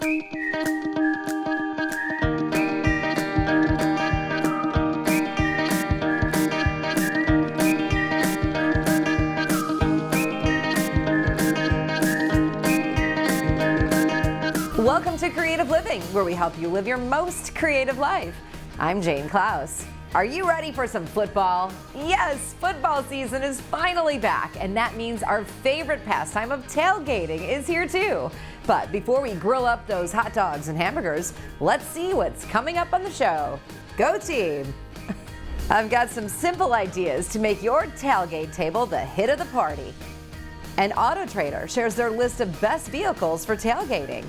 Welcome to Creative Living, where we help you live your most creative life. I'm Jane Klaus. Are you ready for some football? Yes, football season is finally back, and that means our favorite pastime of tailgating is here too. But before we grill up those hot dogs and hamburgers, let's see what's coming up on the show. Go team! I've got some simple ideas to make your tailgate table the hit of the party. An Auto Trader shares their list of best vehicles for tailgating.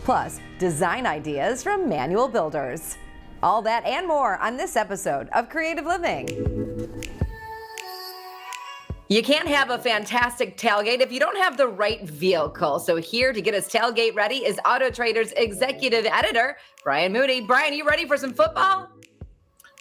Plus, design ideas from Manuel Builders. All that and more on this episode of Creative Living. You can't have a fantastic tailgate if you don't have the right vehicle. So here to get us tailgate ready is Auto Trader's executive editor, Brian Moody. Brian, you ready for some football?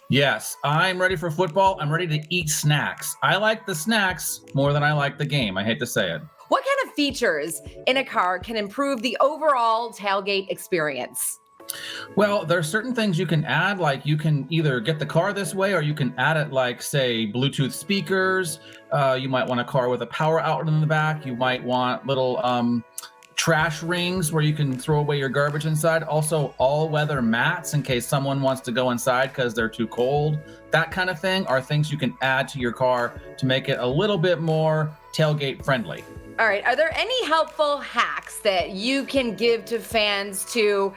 Yes, I'm ready for football. I'm ready to eat snacks. I like the snacks more than I like the game. I hate to say it. What kind of features in a car can improve the overall tailgate experience? Well, there are certain things you can add, like you can either get the car this way or you can add it like, say, Bluetooth speakers. You might want a car with a power outlet in the back. You might want little trash rings where you can throw away your garbage inside. Also, all-weather mats in case someone wants to go inside because they're too cold. That kind of thing are things you can add to your car to make it a little bit more tailgate friendly. All right, are there any helpful hacks that you can give to fans to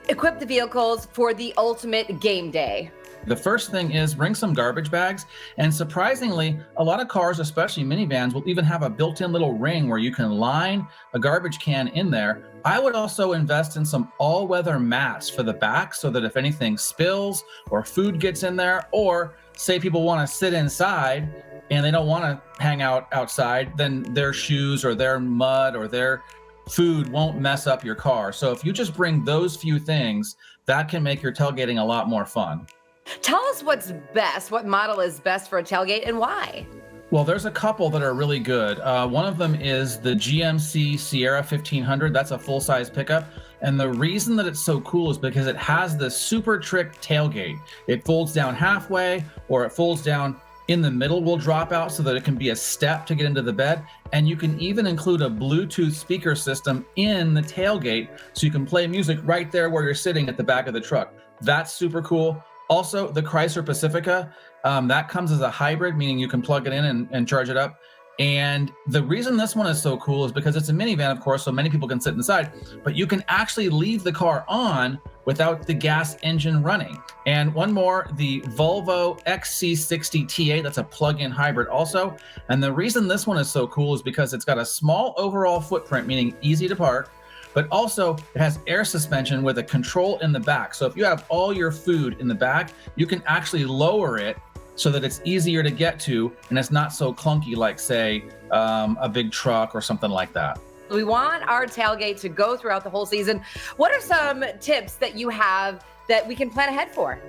equip the vehicles for the ultimate game day? The first thing is bring some garbage bags. And surprisingly, a lot of cars, especially minivans, will even have a built-in little ring where you can line a garbage can in there. I would also invest in some all-weather mats for the back so that if anything spills or food gets in there, or say people want to sit inside and they don't want to hang out outside, then their shoes or their mud or their food won't mess up your car. So if you just bring those few things, that can make your tailgating a lot more fun. Tell us what's best, what model is best for a tailgate and why? Well, there's a couple that are really good. One of them is the GMC Sierra 1500. That's a full-size pickup. And the reason that it's so cool is because it has this super trick tailgate. It folds down halfway or it folds down in the middle, will drop out so that it can be a step to get into the bed. And you can even include a Bluetooth speaker system in the tailgate so you can play music right there where you're sitting at the back of the truck. That's super cool. Also, the Chrysler Pacifica, that comes as a hybrid, meaning you can plug it in and charge it up. And the reason this one is so cool is because it's a minivan, of course, so many people can sit inside, but you can actually leave the car on without the gas engine running. And one more, the Volvo XC60 T8, that's a plug-in hybrid also. And the reason this one is so cool is because it's got a small overall footprint, meaning easy to park, but also it has air suspension with a control in the back. So if you have all your food in the back, you can actually lower it so that it's easier to get to and it's not so clunky like, say, a big truck or something like that. We want our tailgate to go throughout the whole season. What are some tips that you have that we can plan ahead for?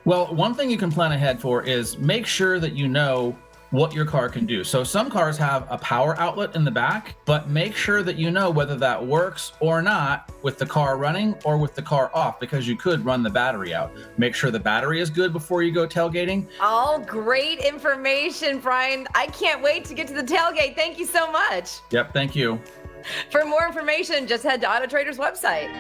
Well, one thing you can plan ahead for is make sure that you know what your car can do. So some cars have a power outlet in the back, but make sure that you know whether that works or not with the car running or with the car off, because you could run the battery out. Make sure the battery is good before you go tailgating. All great information, Brian. I can't wait to get to the tailgate. Thank you so much. Yep, thank you. For more information, just head to Auto Trader's website.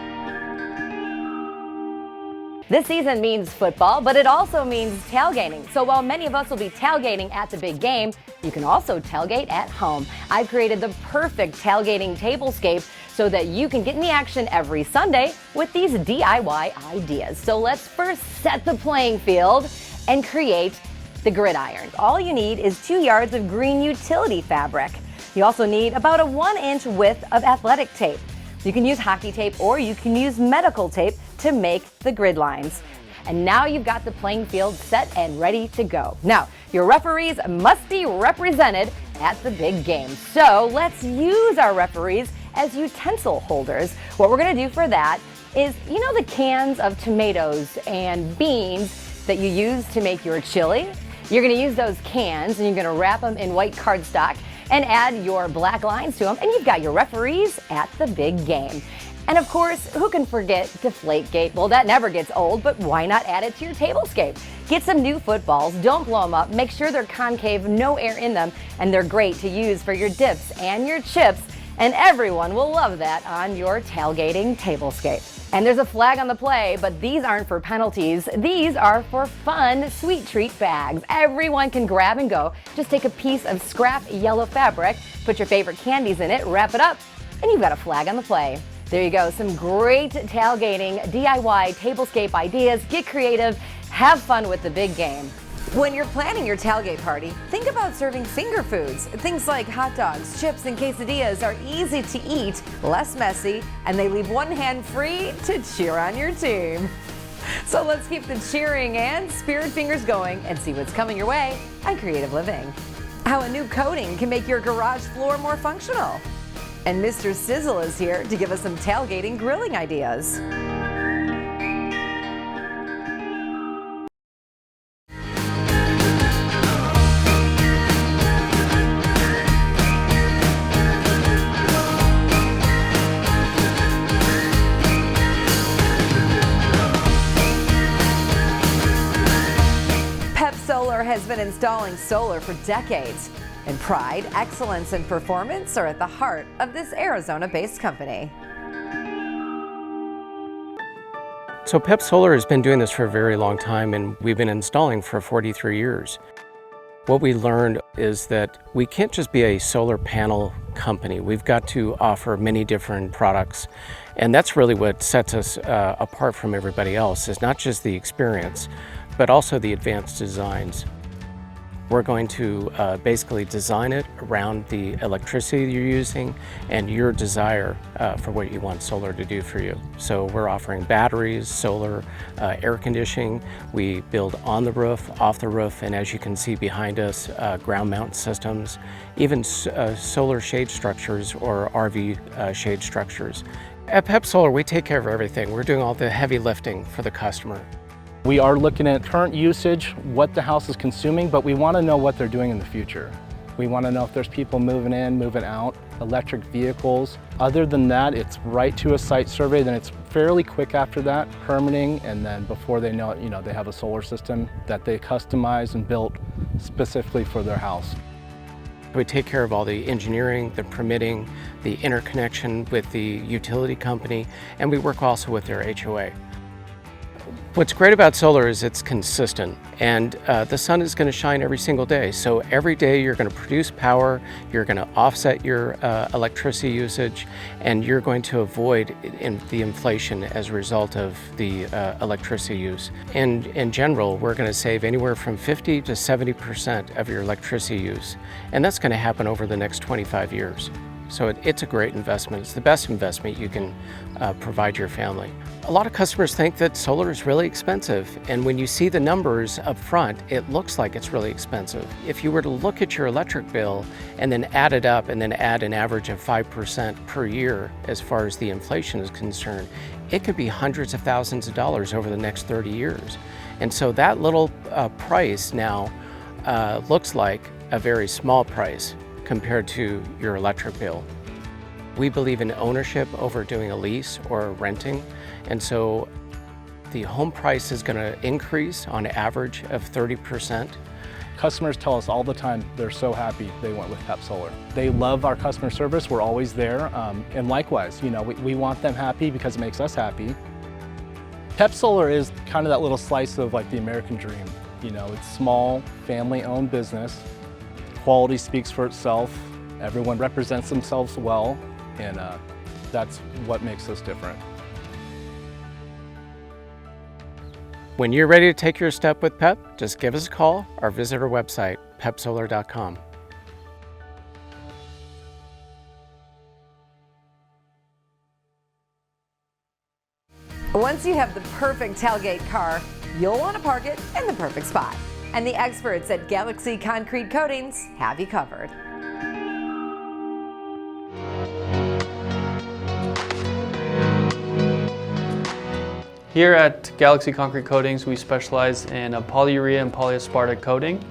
This season means football, but it also means tailgating. So while many of us will be tailgating at the big game, you can also tailgate at home. I've created the perfect tailgating tablescape so that you can get in the action every Sunday with these DIY ideas. So let's first set the playing field and create the gridiron. All you need is 2 yards of green utility fabric. You also need about a 1-inch width of athletic tape. You can use hockey tape or you can use medical tape to make the grid lines. And now you've got the playing field set and ready to go. Now, your referees must be represented at the big game. So let's use our referees as utensil holders. What we're gonna do for that is, you know the cans of tomatoes and beans that you use to make your chili? You're gonna use those cans and you're gonna wrap them in white cardstock, and add your black lines to them, and you've got your referees at the big game. And of course, who can forget Deflategate? Well, that never gets old, but why not add it to your tablescape? Get some new footballs, don't blow them up, make sure they're concave, no air in them, and they're great to use for your dips and your chips, and everyone will love that on your tailgating tablescape. And there's a flag on the play, but these aren't for penalties. These are for fun, sweet treat bags. Everyone can grab and go. Just take a piece of scrap yellow fabric, put your favorite candies in it, wrap it up, and you've got a flag on the play. There you go, some great tailgating, DIY, tablescape ideas. Get creative, have fun with the big game. When you're planning your tailgate party, think about serving finger foods. Things like hot dogs, chips, and quesadillas are easy to eat, less messy, and they leave one hand free to cheer on your team. So let's keep the cheering and spirit fingers going and see what's coming your way on Creative Living. How a new coating can make your garage floor more functional. And Mr. Sizzle is here to give us some tailgating grilling ideas. Solar has been installing solar for decades, and pride, excellence, and performance are at the heart of this Arizona-based company. So PEP Solar has been doing this for a very long time, and we've been installing for 43 years. What we learned is that we can't just be a solar panel company. We've got to offer many different products, and that's really what sets us apart from everybody else, is not just the experience, but also the advanced designs. We're going to basically design it around the electricity you're using and your desire for what you want solar to do for you. So we're offering batteries, solar, air conditioning. We build on the roof, off the roof, and as you can see behind us, ground mount systems, even solar shade structures or RV shade structures. At PEP Solar, we take care of everything. We're doing all the heavy lifting for the customer. We are looking at current usage, what the house is consuming, but we want to know what they're doing in the future. We want to know if there's people moving in, moving out, electric vehicles. Other than that, it's right to a site survey, then it's fairly quick after that, permitting, and then before they know it, they have a solar system that they customize and built specifically for their house. We take care of all the engineering, the permitting, the interconnection with the utility company, and we work also with their HOA. What's great about solar is it's consistent, and the sun is going to shine every single day. So every day you're going to produce power, you're going to offset your electricity usage, and you're going to avoid the inflation as a result of the electricity use. And in general, we're going to save anywhere from 50 to 70% of your electricity use, and that's going to happen over the next 25 years. So it's a great investment. It's the best investment you can provide your family. A lot of customers think that solar is really expensive, and when you see the numbers up front, it looks like it's really expensive. If you were to look at your electric bill and then add it up and then add an average of 5% per year as far as the inflation is concerned, it could be hundreds of thousands of dollars over the next 30 years. And so that little price now looks like a very small price compared to your electric bill. We believe in ownership over doing a lease or renting, and so the home price is going to increase on average of 30%. Customers tell us all the time they're so happy they went with PEP Solar. They love our customer service, we're always there, and likewise, we want them happy because it makes us happy. PEP Solar is kind of that little slice of like the American dream. It's small, family-owned business. Quality speaks for itself. Everyone represents themselves well, and that's what makes us different. When you're ready to take your step with PEP, just give us a call or visit our website, pepsolar.com. Once you have the perfect tailgate car, you'll want to park it in the perfect spot. And the experts at Galaxy Concrete Coatings have you covered. Here at Galaxy Concrete Coatings, we specialize in a polyurea and polyaspartic coating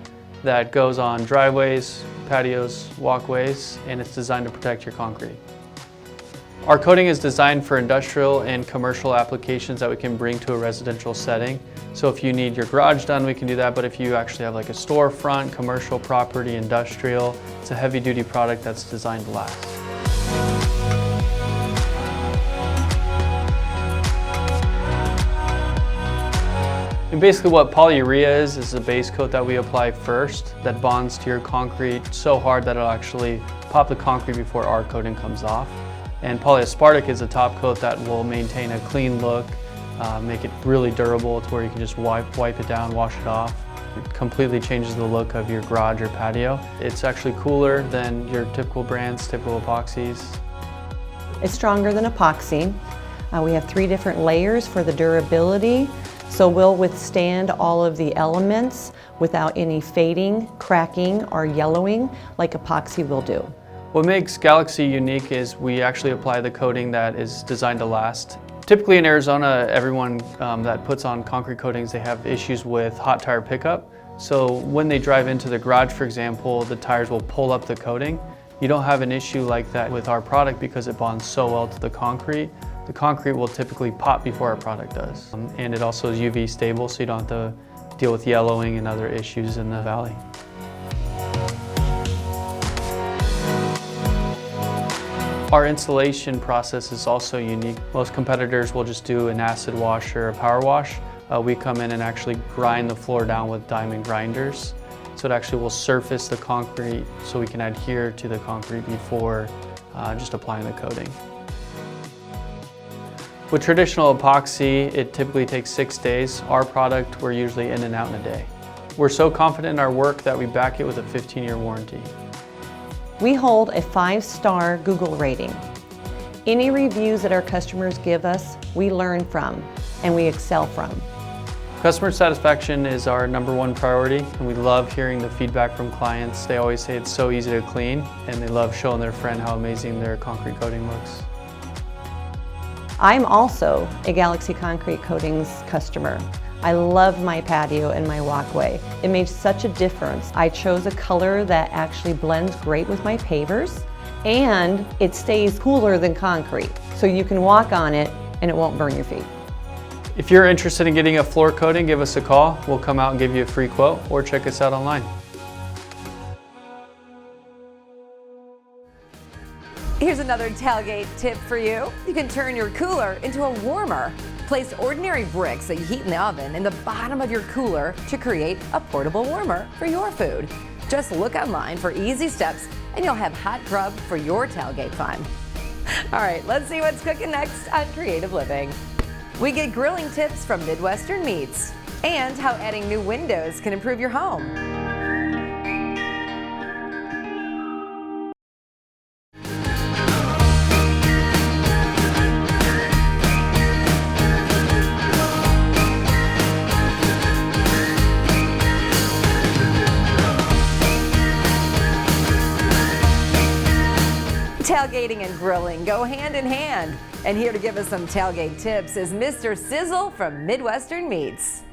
that goes on driveways, patios, walkways, and it's designed to protect your concrete. Our coating is designed for industrial and commercial applications that we can bring to a residential setting. So if you need your garage done, we can do that, but if you actually have like a storefront, commercial property, industrial, it's a heavy-duty product that's designed to last. And basically what polyurea is a base coat that we apply first that bonds to your concrete so hard that it'll actually pop the concrete before our coating comes off. And polyaspartic is a top coat that will maintain a clean look, make it really durable to where you can just wipe it down, wash it off. It completely changes the look of your garage or patio. It's actually cooler than your typical brands, typical epoxies. It's stronger than epoxy. We have 3 different layers for the durability, so we'll withstand all of the elements without any fading, cracking, or yellowing like epoxy will do. What makes Galaxy unique is we actually apply the coating that is designed to last. Typically in Arizona, everyone that puts on concrete coatings, they have issues with hot tire pickup. So when they drive into the garage, for example, the tires will pull up the coating. You don't have an issue like that with our product because it bonds so well to the concrete. The concrete will typically pop before our product does. And it also is UV stable, so you don't have to deal with yellowing and other issues in the valley. Our installation process is also unique. Most competitors will just do an acid wash or a power wash. We come in and actually grind the floor down with diamond grinders. So it actually will surface the concrete so we can adhere to the concrete before just applying the coating. With traditional epoxy, it typically takes 6 days. Our product, we're usually in and out in a day. We're so confident in our work that we back it with a 15-year warranty. We hold a 5-star Google rating. Any reviews that our customers give us, we learn from and we excel from. Customer satisfaction is our #1 priority, and we love hearing the feedback from clients. They always say it's so easy to clean, and they love showing their friend how amazing their concrete coating looks. I'm also a Galaxy Concrete Coatings customer. I love my patio and my walkway. It made such a difference. I chose a color that actually blends great with my pavers, and it stays cooler than concrete. So you can walk on it and it won't burn your feet. If you're interested in getting a floor coating, give us a call. We'll come out and give you a free quote, or check us out online. Here's another tailgate tip for you. You can turn your cooler into a warmer. Place ordinary bricks that you heat in the oven in the bottom of your cooler to create a portable warmer for your food. Just look online for easy steps and you'll have hot grub for your tailgate fun. All right, let's see what's cooking next on Creative Living. We get grilling tips from Midwestern Meats and how adding new windows can improve your home. Tailgating and grilling go hand in hand. And here to give us some tailgate tips is Mr. Sizzle from Midwestern Meats.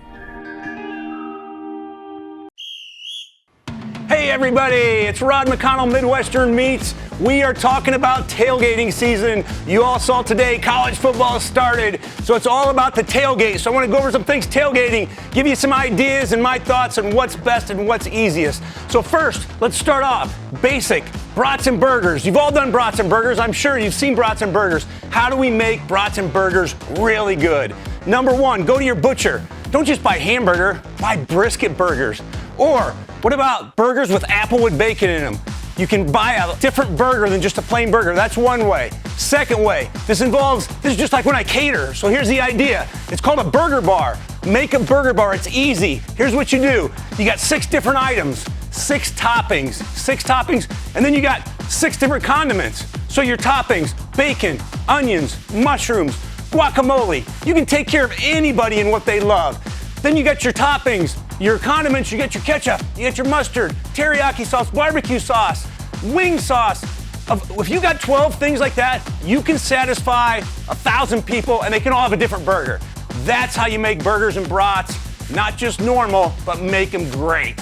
Hey everybody, it's Rod McConnell, Midwestern Meats. We are talking about tailgating season. You all saw today college football started, so it's all about the tailgate. So I want to go over some things tailgating, give you some ideas and my thoughts on what's best and what's easiest. So first, let's start off basic. Brats and burgers. You've all done brats and burgers. I'm sure you've seen brats and burgers. How do we make brats and burgers really good? Number 1, go to your butcher. Don't just buy hamburger, buy brisket burgers. Or what about burgers with applewood bacon in them? You can buy a different burger than just a plain burger. That's one way. Second way, this is just like when I cater. So here's the idea. It's called a burger bar. Make a burger bar, it's easy. Here's what you do. You got 6 different items, 6 toppings, and then you got 6 different condiments. So your toppings, bacon, onions, mushrooms, guacamole. You can take care of anybody and what they love. Then you got your toppings, your condiments, you get your ketchup, you get your mustard, teriyaki sauce, barbecue sauce, wing sauce. If you got 12 things like that, you can satisfy 1,000 people and they can all have a different burger. That's how you make burgers and brats, not just normal, but make them great.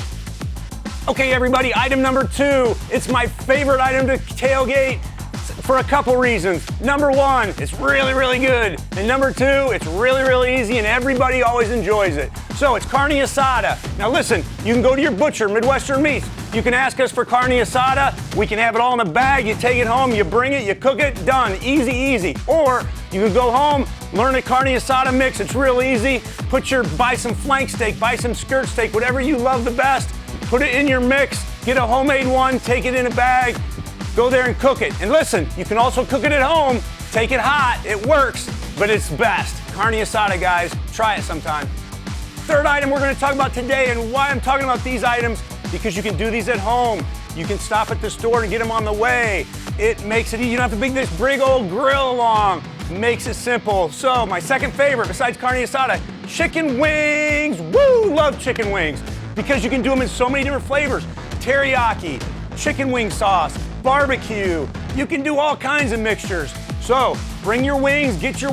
Okay, everybody, item number 2. It's my favorite item to tailgate for a couple reasons. Number 1, it's really, really good. And number 2, it's really, really easy and everybody always enjoys it. So it's carne asada. Now listen, you can go to your butcher, Midwestern Meats. You can ask us for carne asada. We can have it all in a bag. You take it home, you bring it, you cook it, done. Easy, easy. Or you can go home, learn a carne asada mix. It's real easy. Buy some flank steak, buy some skirt steak, whatever you love the best. Put it in your mix, get a homemade one, take it in a bag, go there and cook it. And listen, you can also cook it at home. Take it hot, it works, but it's best. Carne asada, guys, try it sometime. Third item we're gonna talk about today, and why I'm talking about these items, because you can do these at home. You can stop at the store and get them on the way. It makes it easy. You don't have to bring this big old grill along. Makes it simple. So my second favorite, besides carne asada, chicken wings. Woo, love chicken wings, because you can do them in so many different flavors. Teriyaki, chicken wing sauce, barbecue. You can do all kinds of mixtures. So bring your wings, get your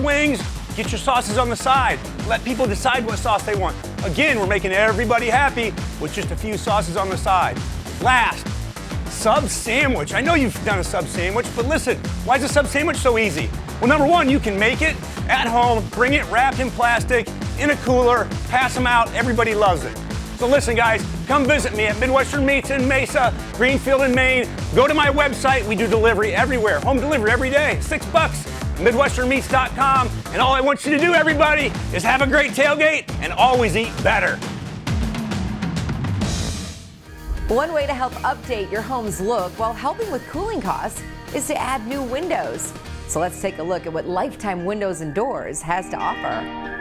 sauces on the side. Let people decide what sauce they want. Again, we're making everybody happy with just a few sauces on the side. Last, sub sandwich. I know you've done a sub sandwich, but listen, why is a sub sandwich so easy? Well, number 1, you can make it at home, bring it wrapped in plastic, in a cooler, pass them out, everybody loves it. So listen, guys, come visit me at Midwestern Meats in Mesa, Greenfield in Maine. Go to my website. We do delivery everywhere, home delivery every day, $6, MidwesternMeats.com. And all I want you to do, everybody, is have a great tailgate and always eat better. One way to help update your home's look while helping with cooling costs is to add new windows. So let's take a look at what Lifetime Windows and Doors has to offer.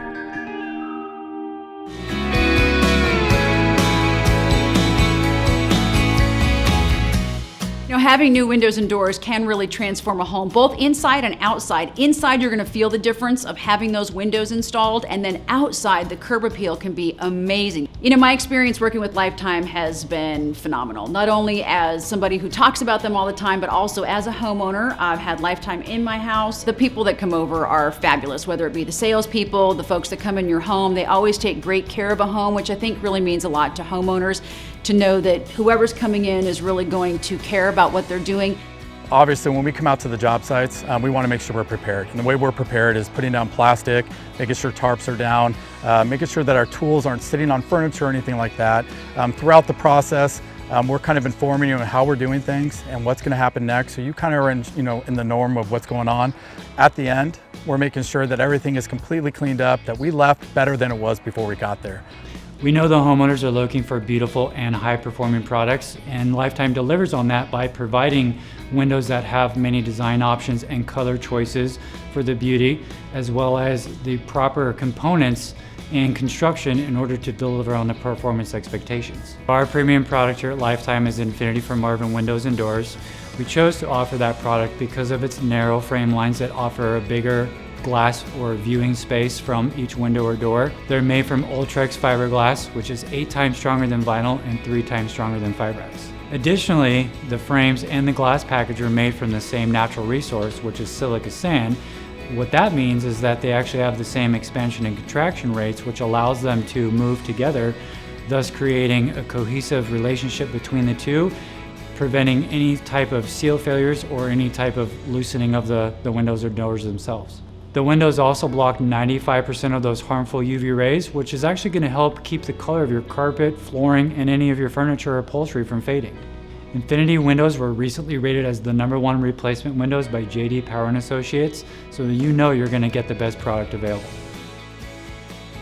You know, having new windows and doors can really transform a home, both inside and outside. Inside, you're gonna feel the difference of having those windows installed, and then outside, the curb appeal can be amazing. You know, my experience working with Lifetime has been phenomenal. Not only as somebody who talks about them all the time, but also as a homeowner. I've had Lifetime in my house. The people that come over are fabulous, whether it be the salespeople, the folks that come in your home. They always take great care of a home, which I think really means a lot to homeowners, to know that whoever's coming in is really going to care about what they're doing. Obviously, when we come out to the job sites, we want to make sure we're prepared. And the way we're prepared is putting down plastic, making sure tarps are down, making sure that our tools aren't sitting on furniture or anything like that. Throughout the process, we're kind of informing you on how we're doing things and what's going to happen next. So you kind of are in the norm of what's going on. At the end, we're making sure that everything is completely cleaned up, that we left better than it was before we got there. We know the homeowners are looking for beautiful and high-performing products, and Lifetime delivers on that by providing windows that have many design options and color choices for the beauty, as well as the proper components and construction in order to deliver on the performance expectations. Our premium product here at Lifetime is Infinity from Marvin Windows and Doors. We chose to offer that product because of its narrow frame lines that offer a bigger glass or viewing space from each window or door. They're made from Ultrex fiberglass, which is 8 times stronger than vinyl and 3 times stronger than Fiberglass. Additionally, the frames and the glass package are made from the same natural resource, which is silica sand. What that means is that they actually have the same expansion and contraction rates, which allows them to move together, thus creating a cohesive relationship between the two, preventing any type of seal failures or any type of loosening of the windows or doors themselves. The windows also block 95% of those harmful UV rays, which is actually going to help keep the color of your carpet, flooring, and any of your furniture or upholstery from fading. Infinity windows were recently rated as the #1 replacement windows by JD Power & Associates, so that you know you're going to get the best product available.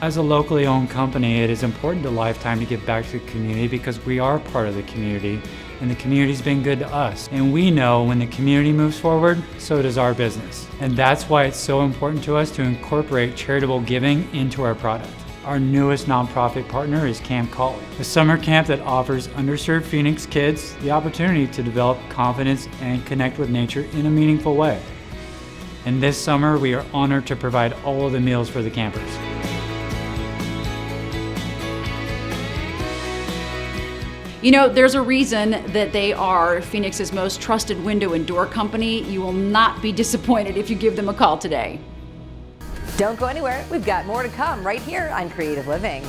As a locally owned company, it is important to Lifetime to give back to the community because we are part of the community, and the community's been good to us. And we know when the community moves forward, so does our business. And that's why it's so important to us to incorporate charitable giving into our product. Our newest nonprofit partner is Camp College, a summer camp that offers underserved Phoenix kids the opportunity to develop confidence and connect with nature in a meaningful way. And this summer, we are honored to provide all of the meals for the campers. You know, there's a reason that they are Phoenix's most trusted window and door company. You will not be disappointed if you give them a call today. Don't go anywhere. We've got more to come right here on Creative Living.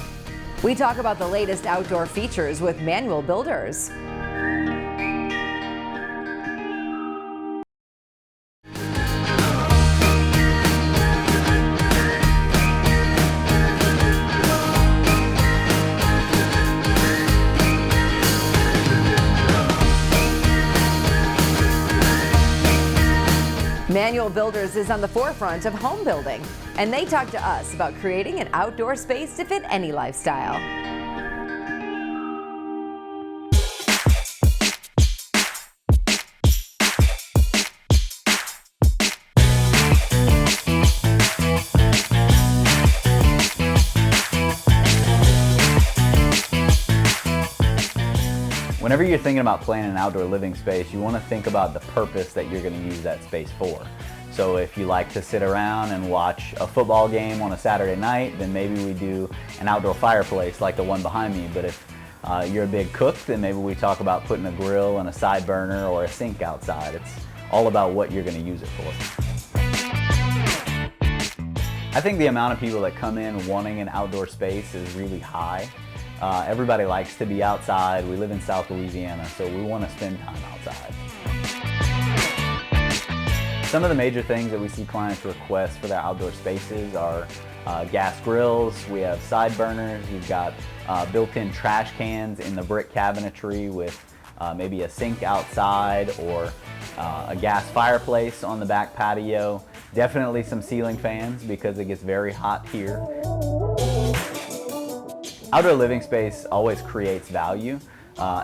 We talk about the latest outdoor features with Manuel Builders. Manuel Builders is on the forefront of home building, and they talk to us about creating an outdoor space to fit any lifestyle. Whenever you're thinking about planning an outdoor living space, you want to think about the purpose that you're going to use that space for. So if you like to sit around and watch a football game on a Saturday night, then maybe we do an outdoor fireplace like the one behind me. But if you're a big cook, then maybe we talk about putting a grill and a side burner or a sink outside. It's all about what you're going to use it for. I think the amount of people that come in wanting an outdoor space is really high. Everybody likes to be outside. We live in South Louisiana, so we want to spend time outside. Some of the major things that we see clients request for their outdoor spaces are gas grills, we have side burners, we've got built-in trash cans in the brick cabinetry with maybe a sink outside or a gas fireplace on the back patio. Definitely some ceiling fans because it gets very hot here. Outdoor living space always creates value.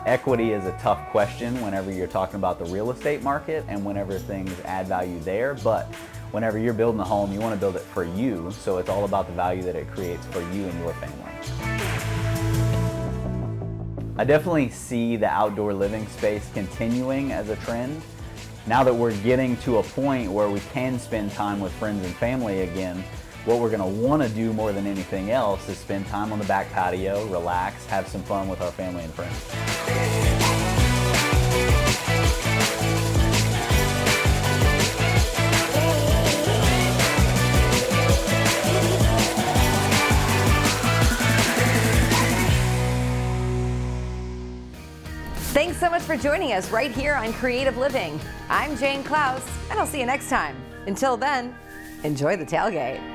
Equity is a tough question whenever you're talking about the real estate market and whenever things add value there, but whenever you're building a home, you want to build it for you, so it's all about the value that it creates for you and your family. I definitely see the outdoor living space continuing as a trend. Now that we're getting to a point where we can spend time with friends and family again, what we're going to want to do more than anything else is spend time on the back patio, relax, have some fun with our family and friends. Thanks so much for joining us right here on Creative Living. I'm Jane Klaus, and I'll see you next time. Until then, enjoy the tailgate.